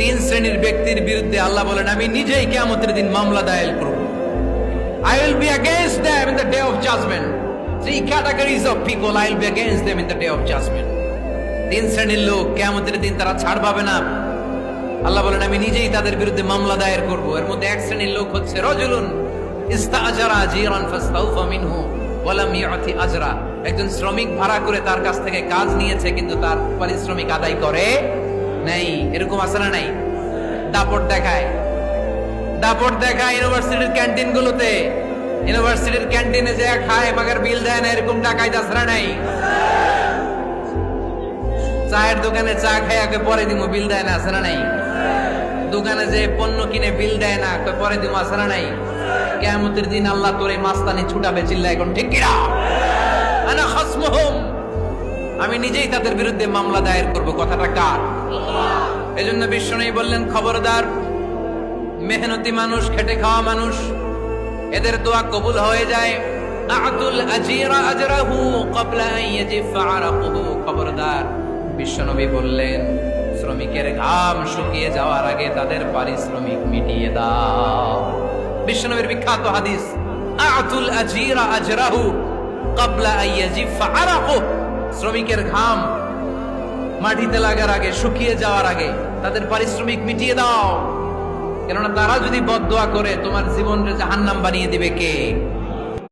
তিন শ্রেণীর ব্যক্তির বিরুদ্ধে আল্লাহ বলেন আমি নিজেই কিয়ামতের দিন মামলা দায়ের করব। I will be against them in the day of judgment. Three categories of people I will be against them in the day of judgment. তিন শ্রেণীর লোক কিয়ামতের দিন তারা ছাড় পাবে না। আল্লাহ বলেন আমি নিজেই তাদের বিরুদ্ধে মামলা দায়ের করব। এর মধ্যে এক শ্রেণীর লোক হচ্ছে রাজুলুন ইস্তাআজারা জিরান ফাস্তাউফা মিনহু ওয়া লাম ইউতি আজরা। একজন শ্রমিক ভাড়া করে তার কাছ থেকে কাজ নিয়েছে কিন্তু তার পারিশ্রমিক আদায় করে নাই। এরকম আছে না নাই? দাপট দেখায় ইউনিভার্সিটির ক্যান্টিন গুলোতে, ইউনিভার্সিটির ক্যান্টিনে যে খায় মাগার বিল দেয় না, এরকম ডাকাইত আছে না নাই? চায়ের দোকানে চা খায় পরে দিমু বিল দেয় না, আছে না নাই? দোকানে যে পণ্য কিনে বিল দেয় না পরে দিমু, আছে না নাই? কিয়ামতের দিন আল্লাহ তোরে মাস্তানি ছুটাবে, চিল্লা এখন ঠিক কিনা? আনা খাসমুহুম, আমি নিজেই তাদের বিরুদ্ধে মামলা দায়ের করব। কথাটা কার? এজন্য বিশ্বনবী বললেন খবরদার, মেহনতি মানুষ, খেটে খাওয়া মানুষ, এদের দোয়া কবুল হয়ে যায়। আতুল আজিরা আজরাহু ক্বাবলা আন ইয়াজিফা আরাকুহু। খবরদার, বিশ্বনবী বললেন শ্রমিকের ঘাম শুকিয়ে যাওয়ার আগে তাদের পারিশ্রমিক মিটিয়ে দাও। বিশ্বনবীর বিখ্যাত হাদিস, আতুল আজিরা আজরাহু ক্বাবলা আন ইয়াজিফা আরাকুহু। শ্রমিকের ঘাম মাটিতে লাগার আগে, শুকিয়ে যাওয়ার আগে তাদের পারিশ্রমিক মিটিয়ে দাও। কেননা তারা যদি বদদোয়া করে তোমার জীবনকে জাহান্নাম বানিয়ে দিবে কে?